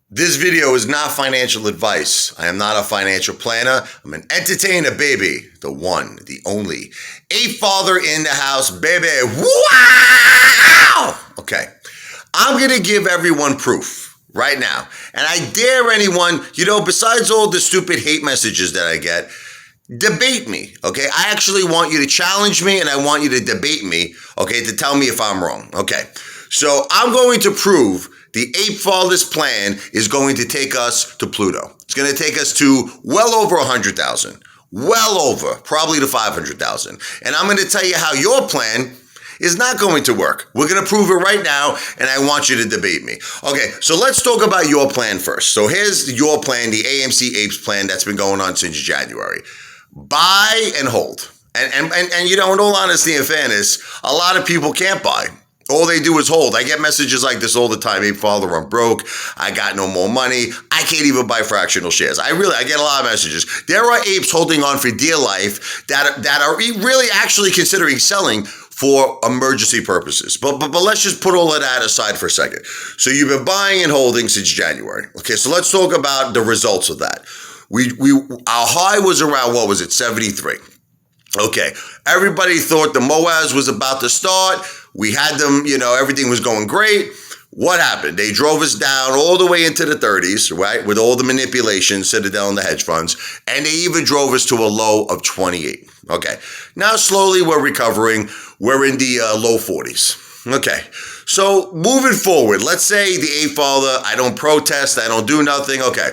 This video is not financial advice. I am not a financial planner. I'm an entertainer, baby. The one, the only. Apefather in the house, baby. Wow! Okay. I'm going to give everyone proof right now. And I dare anyone, besides all the stupid hate messages that I get, debate me, okay? I actually want you to challenge me and I want you to debate me, okay, to tell me if I'm wrong, okay? So I'm going to prove the Apefather's plan is going to take us to Pluto. It's going to take us to well over 100,000, well over, probably to 500,000. And I'm going to tell you how your plan is not going to work. We're going to prove it right now, and I want you to debate me. Okay, so let's talk about your plan first. So here's your plan, the AMC Apes plan that's been going on since January. Buy and hold. And in all honesty and fairness, a lot of people can't buy. All they do is hold. I get messages like this all the time. Apefather, I'm broke. I got no more money. I can't even buy fractional shares. I get a lot of messages. There are apes holding on for dear life that are really actually considering selling for emergency purposes. But let's just put all of that aside for a second. So you've been buying and holding since January. Okay, so let's talk about the results of that. Our high was around, 73. Okay, everybody thought the MOAS was about to start. We had them, everything was going great. What happened? They drove us down all the way into the 30s, right? With all the manipulation, Citadel and the hedge funds. And they even drove us to a low of 28. Okay. Now, slowly we're recovering. We're in the low 40s. Okay. So moving forward, let's say the Apefather, I don't protest. I don't do nothing. Okay.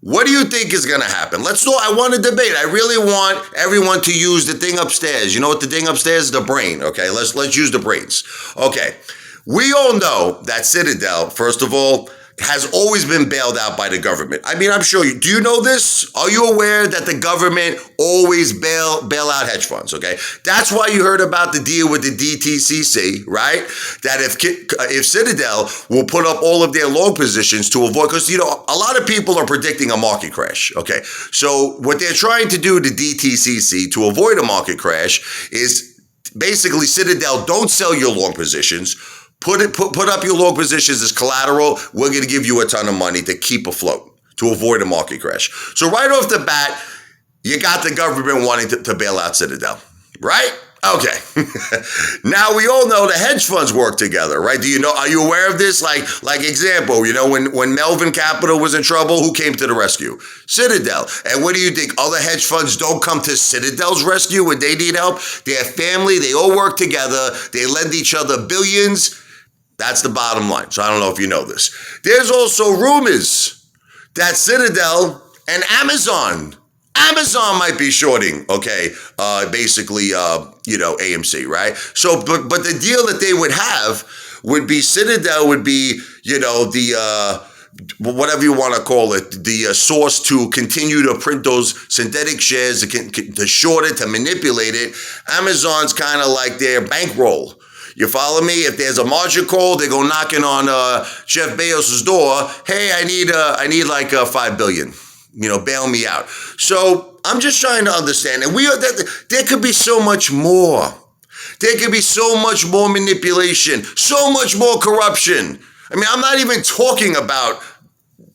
What do you think is going to happen? I want to debate. I really want everyone to use the thing upstairs. You know what the thing upstairs is? The brain. Okay, let's use the brains. Okay, we all know that Citadel, first of all, has always been bailed out by the government. I mean, I'm sure you, do you know this? Are you aware that the government always bail out hedge funds, okay? That's why you heard about the deal with the DTCC, right? That if Citadel will put up all of their long positions to avoid, because, a lot of people are predicting a market crash, okay? So what they're trying to do, the DTCC, to avoid a market crash is basically Citadel, don't sell your long positions. Put up your long positions as collateral. We're going to give you a ton of money to keep afloat, to avoid a market crash. So right off the bat, you got the government wanting to bail out Citadel, right? Okay. Now we all know the hedge funds work together, right? Are you aware of this? Like example, when Melvin Capital was in trouble, who came to the rescue? Citadel. And what do you think? Other hedge funds don't come to Citadel's rescue when they need help? They're family. They all work together. They lend each other billions. That's the bottom line. So I don't know if you know this. There's also rumors that Citadel and Amazon might be shorting, okay, basically, AMC, right? So, but the deal that they would have would be Citadel would be, the whatever you want to call it, the source to continue to print those synthetic shares, to short it, to manipulate it. Amazon's kind of like their bankroll. You follow me? If there's a margin call, they go knocking on Jeff Bezos' door. Hey, I need like $5 billion. Bail me out. So I'm just trying to understand. And there could be so much more. There could be so much more manipulation, so much more corruption. I mean, I'm not even talking about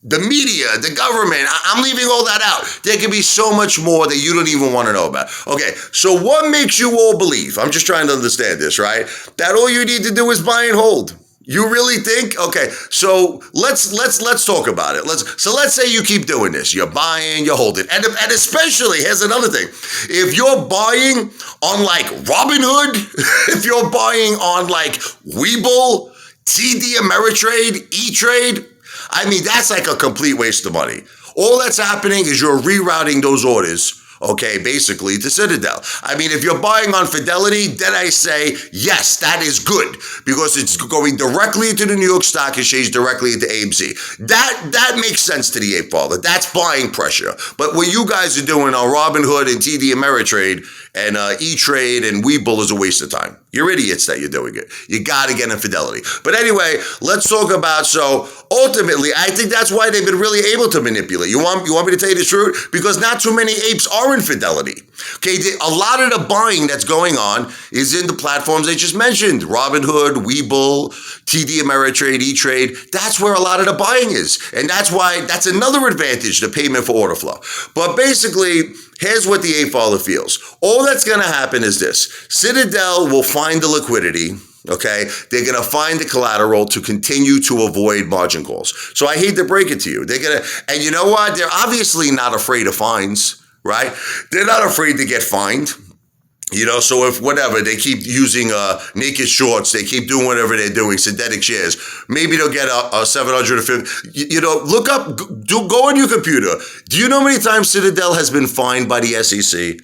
the media, the government. I'm leaving all that out. There can be so much more that you don't even want to know about. Okay, so what makes you all believe? I'm just trying to understand this, right? That all you need to do is buy and hold. You really think? Okay, so let's talk about it. Let's say you keep doing this. You're buying, you're holding, and especially here's another thing. If you're buying on like Robinhood, if you're buying on like Webull, TD Ameritrade, E-Trade. I mean, that's like a complete waste of money. All that's happening is you're rerouting those orders, okay, basically to Citadel. I mean, if you're buying on Fidelity, then I say, yes, that is good because it's going directly into the New York Stock Exchange, directly into AMC. That makes sense to the Apefather. That's buying pressure. But what you guys are doing on Robinhood and TD Ameritrade And E-Trade and Webull is a waste of time. You're idiots that you're doing it. You got to get infidelity. But anyway, let's talk about, so ultimately, I think that's why they've been really able to manipulate. You want me to tell you the truth? Because not too many apes are infidelity. Okay, a lot of the buying that's going on is in the platforms I just mentioned. Robinhood, Webull, TD Ameritrade, E-Trade. That's where a lot of the buying is. And that's why, that's another advantage, the payment for order flow. But basically, here's what the Apefather feels. All that's going to happen is this. Citadel will find the liquidity, okay? They're going to find the collateral to continue to avoid margin calls. So I hate to break it to you. They're going to, and you know what? They're obviously not afraid of fines, right? They're not afraid to get fined. You know, so if whatever, they keep using naked shorts, they keep doing whatever they're doing, synthetic shares, maybe they'll get a 750. You know, look up, go on your computer. Do you know how many times Citadel has been fined by the SEC?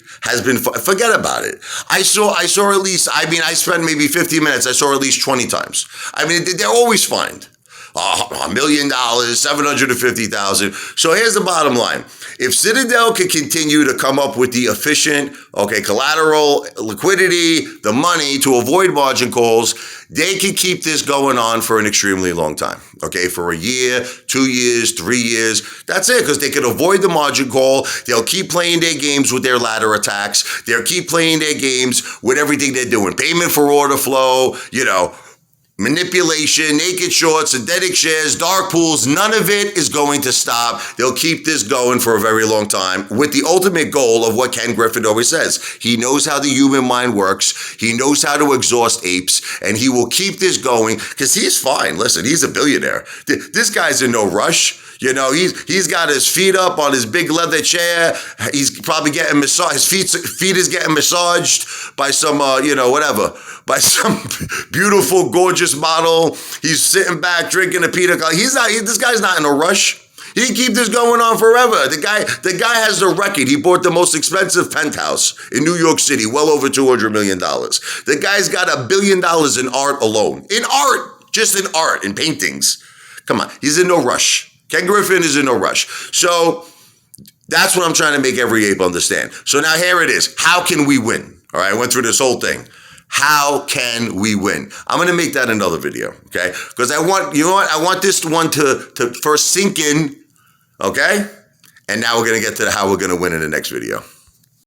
Forget about it. I saw at least, I spent maybe 15 minutes. I saw at least 20 times. I mean, they're always fined. $1 million, 750,000. So here's the bottom line. If Citadel could continue to come up with the efficient, collateral, liquidity, the money to avoid margin calls, they can keep this going on for an extremely long time. Okay, for a year, 2 years, 3 years. That's it, because they could avoid the margin call. They'll keep playing their games with their ladder attacks. They'll keep playing their games with everything they're doing. Payment for order flow, manipulation, naked shorts, synthetic shares, dark pools, none of it is going to stop. They'll keep this going for a very long time with the ultimate goal of what Ken Griffin always says. He knows how the human mind works. He knows how to exhaust apes, and he will keep this going because he's fine. Listen, he's a billionaire. This guy's in no rush. You know, he's got his feet up on his big leather chair. He's probably getting massaged. His feet is getting massaged by some, by some beautiful, gorgeous model. He's sitting back drinking a pina colada. This guy's not in a rush. He can keep this going on forever. The guy has the record. He bought the most expensive penthouse in New York City, well over $200 million. The guy's got $1 billion in art alone. In art, just in art, in paintings. Come on, he's in no rush. Ken Griffin is in no rush. So that's what I'm trying to make every ape understand. So now here it is. How can we win? All right, I went through this whole thing. How can we win? I'm going to make that another video, okay? Because I want this one to first sink in, okay? And now we're going to get to how we're going to win in the next video.